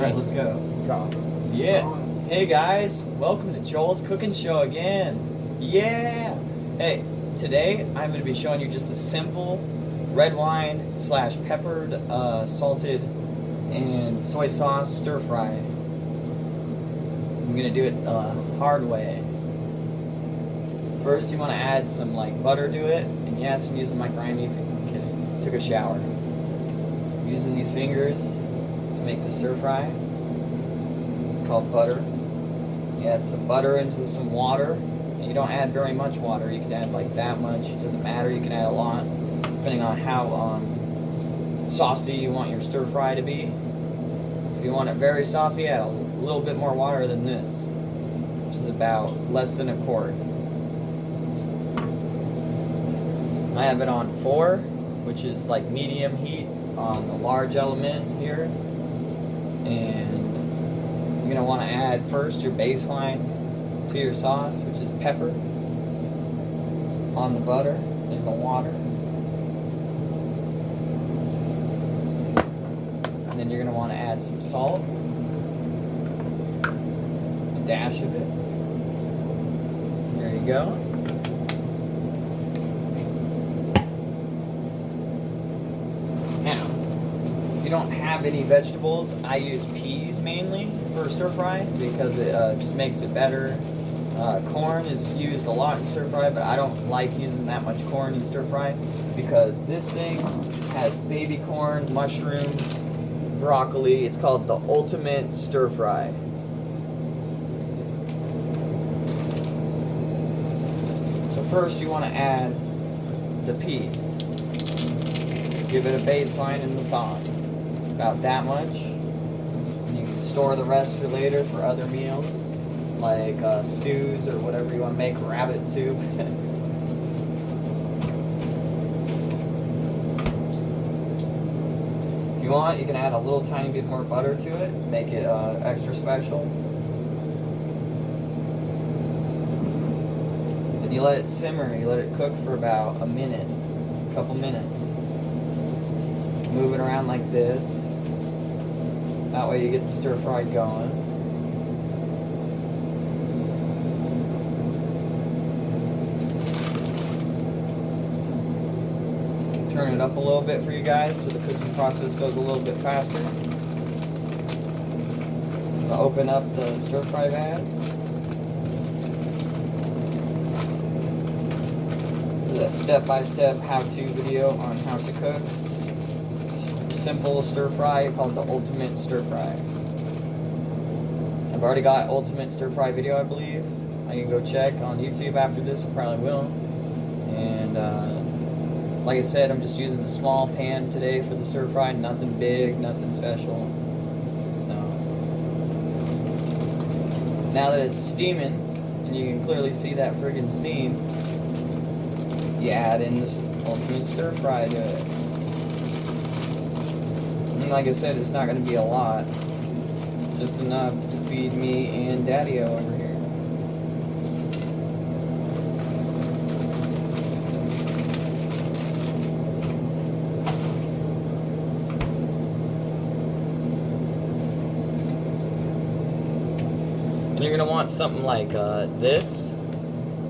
Alright, let's go. Yeah. Hey guys, welcome to Joel's Cooking Show again. Yeah. Hey, today I'm going to be showing you just a simple red wine / peppered, salted, and soy sauce stir fry. I'm going to do it the hard way. So first you want to add some butter to it. And yes, I'm using my grimy finger. Took a shower. Using these fingers to make the stir fry. It's called butter. You add some butter into some water. And you don't add very much water. You can add that much. It doesn't matter. You can add a lot, depending on how saucy you want your stir fry to be. So if you want it very saucy, add a little bit more water than this, which is about less than a quart. I have it on 4, which is medium heat on the large element here. And you're going to want to add first your baseline to your sauce, which is pepper, on the butter and the water. And then you're going to want to add some salt, a dash of it. There you go. Now, if you don't have any vegetables, I use peas mainly for stir fry because it just makes it better. Corn is used a lot in stir fry, but I don't like using that much corn in stir fry because this thing has baby corn, mushrooms, broccoli. It's called the ultimate stir fry. So first you want to add the peas. Give it a baseline in the sauce, about that much. And you can store the rest for later for other meals, like stews or whatever you want to make, rabbit soup. If you want, you can add a little tiny bit more butter to it, make it extra special. Then you let it simmer, you let it cook for about a minute, a couple minutes. Move it around like this. That way you get the stir fry going. Turn it up a little bit for you guys so the cooking process goes a little bit faster. I'm gonna open up the stir fry bag. This is a step-by-step how-to video on how to cook. Simple stir fry called the ultimate stir fry. I've already got ultimate stir fry video, I believe. I can go check on YouTube after this. I probably will. And like I said, I'm just using a small pan today for the stir fry. Nothing big, nothing special. So now that it's steaming, and you can clearly see that friggin' steam, you add in this ultimate stir fry to it. Like I said, it's not going to be a lot, just enough to feed me and Daddy-O over here. And you're going to want something like this,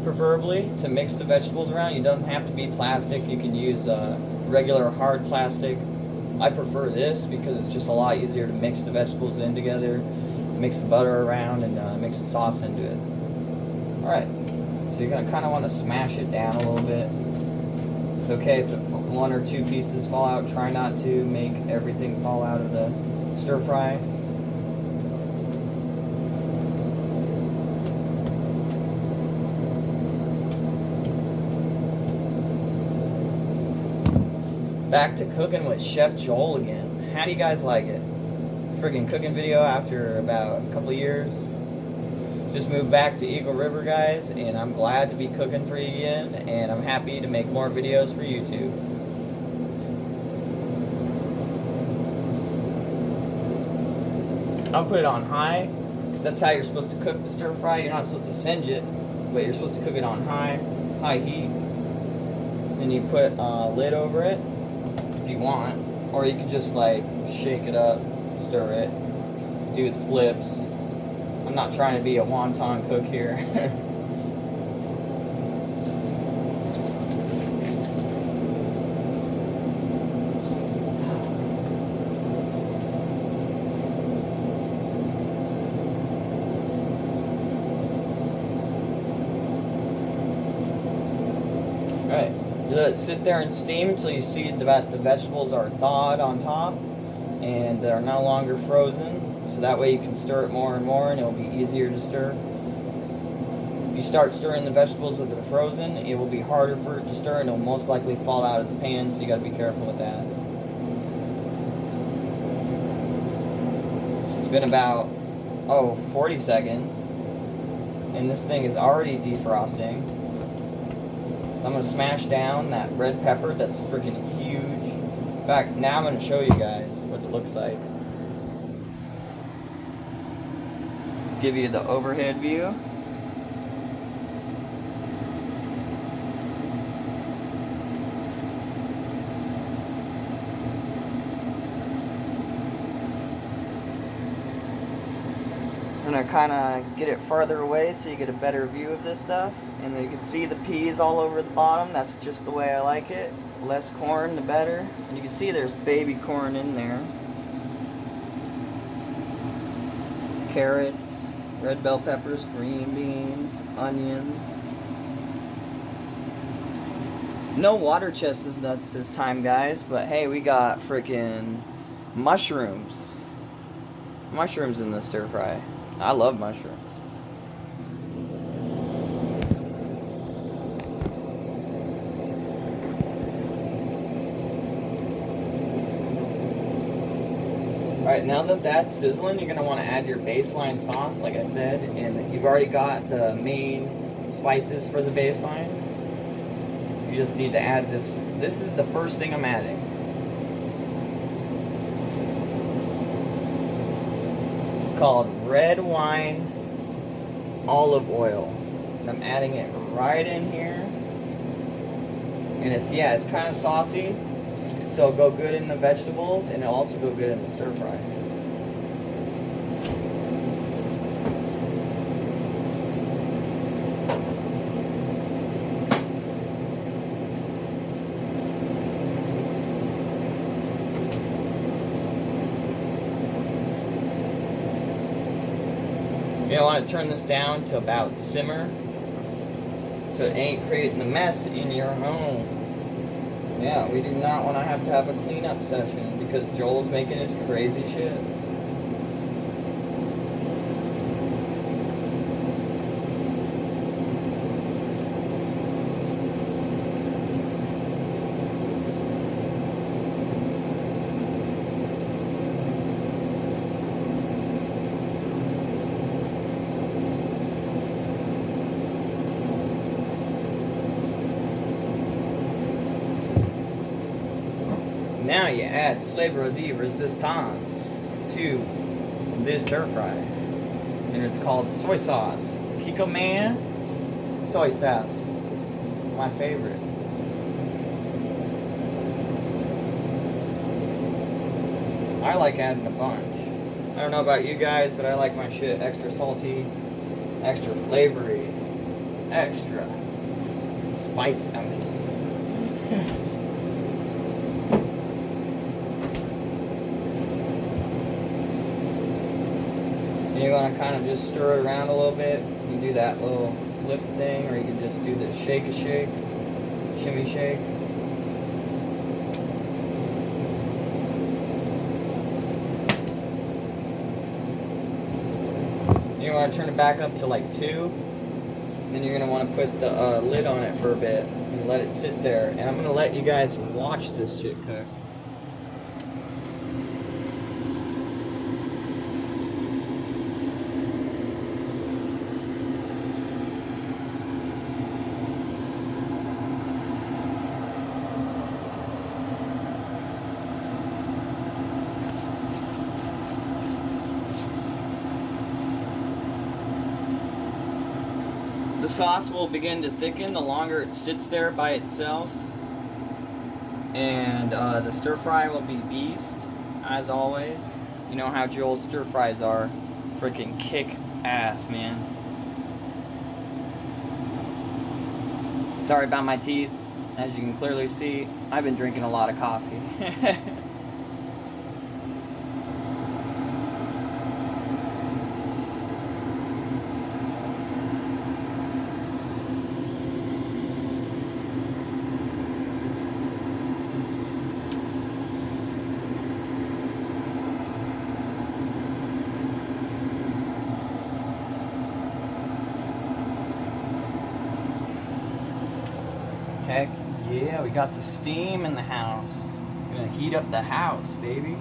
preferably, to mix the vegetables around. You don't have to be plastic. You can use regular hard plastic. I prefer this because it's just a lot easier to mix the vegetables in together, mix the butter around, and mix the sauce into it. Alright, so you're going to kind of want to smash it down a little bit. It's okay if 1 or 2 pieces fall out. Try not to make everything fall out of the stir fry. Back to cooking with Chef Joel again. How do you guys like it? Friggin' cooking video after about a couple years. Just moved back to Eagle River, guys, and I'm glad to be cooking for you again, and I'm happy to make more videos for YouTube. I'll put it on high, because that's how you're supposed to cook the stir fry. You're not supposed to singe it, but you're supposed to cook it on high heat. Then you put a lid over it, if you want, or you can just shake it up, stir it, do the flips. I'm not trying to be a wonton cook here. Alright, you let it sit there and steam until you see that the vegetables are thawed on top and they're no longer frozen. So that way you can stir it more and more and it'll be easier to stir. If you start stirring the vegetables with it frozen, it will be harder for it to stir and it'll most likely fall out of the pan, so you gotta be careful with that. So it's been about, 40 seconds. And this thing is already defrosting. So I'm going to smash down that red pepper that's freaking huge. In fact, now I'm going to show you guys what it looks like. Give you the overhead view. I'm going to kind of get it farther away so you get a better view of this stuff. And you can see the peas all over the bottom. That's just the way I like it. Less corn, the better. And you can see there's baby corn in there. Carrots, red bell peppers, green beans, onions. No water chestnuts this time, guys. But hey, we got freaking mushrooms. Mushrooms in the stir fry. I love mushrooms. Alright, now that that's sizzling, you're going to want to add your baseline sauce, like I said. And you've already got the main spices for the baseline. You just need to add this. This is the first thing I'm adding. It's called red wine olive oil. And I'm adding it right in here. And it's kind of saucy. So it'll go good in the vegetables and it'll also go good in the stir fry. You want to turn this down to about simmer so it ain't creating a mess in your home. Yeah, we do not want to have a cleanup session because Joel's making his crazy shit. Now you add flavor de resistance to this stir fry. And it's called soy sauce. Kiko Man soy sauce. My favorite. I like adding a bunch. I don't know about you guys, but I like my shit extra salty, extra flavory, extra spice. You want to kind of just stir it around a little bit. You can do that little flip thing, or you can just do the shake, shimmy shake. You want to turn it back up to like 2. Then you're going to want to put the lid on it for a bit and let it sit there. And I'm going to let you guys watch this shit cook. The sauce will begin to thicken the longer it sits there by itself, and the stir fry will be beast as always. You know how Joel's stir fries are. Freaking kick ass, man. Sorry about my teeth. As you can clearly see, I've been drinking a lot of coffee. Heck yeah, we got the steam in the house. We're gonna heat up the house, baby.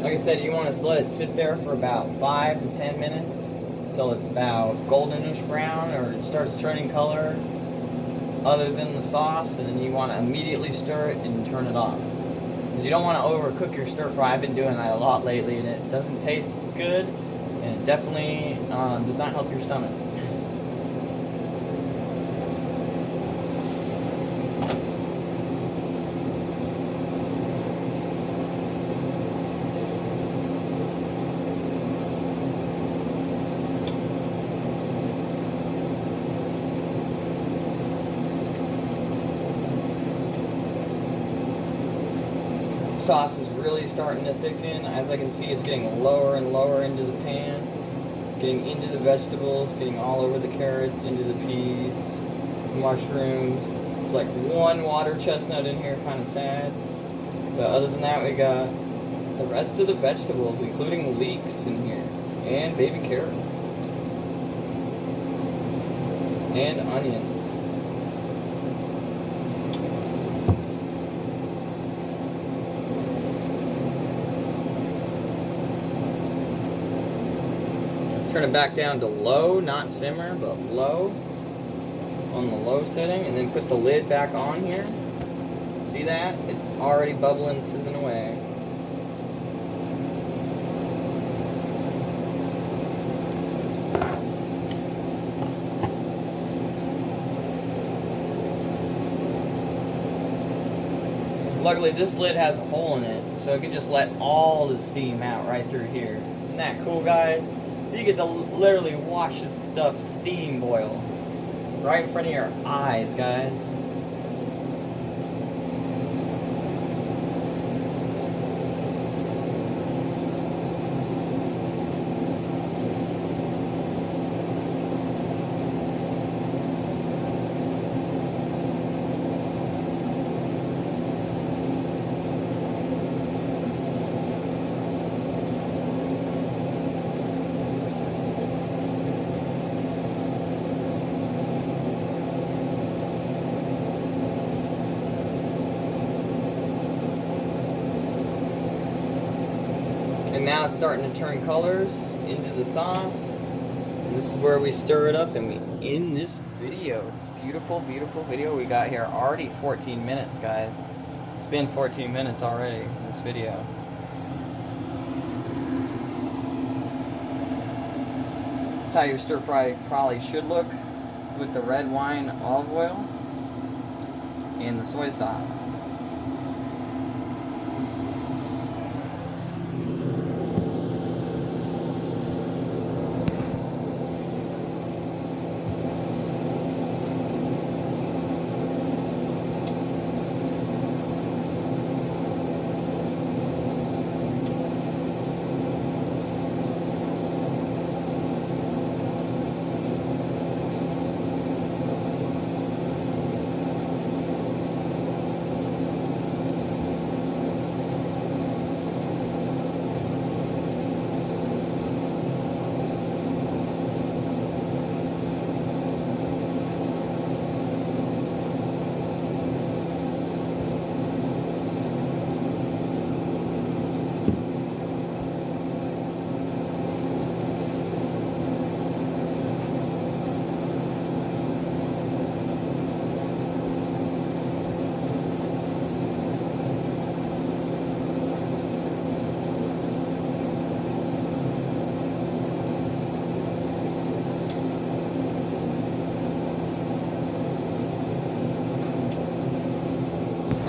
Like I said, you want to let it sit there for about 5 to 10 minutes until it's about goldenish brown or it starts turning color other than the sauce, and then you want to immediately stir it and turn it off. Because you don't want to overcook your stir fry. I've been doing that a lot lately and it doesn't taste as good, and it definitely does not help your stomach. Sauce is really starting to thicken. As I can see, it's getting lower and lower into the pan. It's getting into the vegetables, getting all over the carrots, into the peas, mushrooms. There's like one water chestnut in here, kind of sad. But other than that, we got the rest of the vegetables, including leeks in here, and baby carrots, and onions. Turn it back down to low, not simmer, but low, on the low setting, and then put the lid back on here. See that? It's already bubbling, sizzling away. Luckily, this lid has a hole in it, so it can just let all the steam out right through here. Isn't that cool, guys? So you get to literally watch this stuff steam boil right in front of your eyes, guys. And now it's starting to turn colors into the sauce. And this is where we stir it up, and we end this video. This beautiful, beautiful video we got here. Already 14 minutes, guys. It's been 14 minutes already in this video. That's how your stir fry probably should look, with the red wine olive oil and the soy sauce.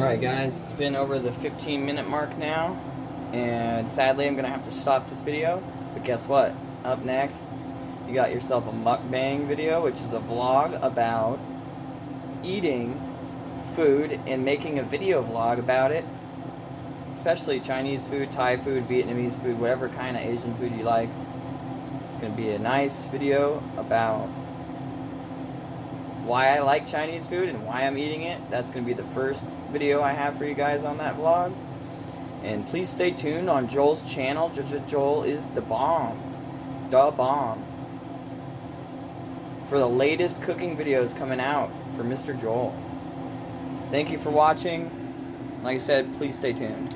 Alright guys, it's been over the 15-minute mark now, and sadly I'm going to have to stop this video, but guess what? Up next, you got yourself a mukbang video, which is a vlog about eating food and making a video vlog about it, especially Chinese food, Thai food, Vietnamese food, whatever kind of Asian food you like. It's going to be a nice video about why I like Chinese food and why I'm eating it. That's going to be the first video I have for you guys on that vlog. And please stay tuned on Joel's channel. Joel is the bomb. The bomb. For the latest cooking videos coming out for Mr. Joel. Thank you for watching. Like I said, please stay tuned.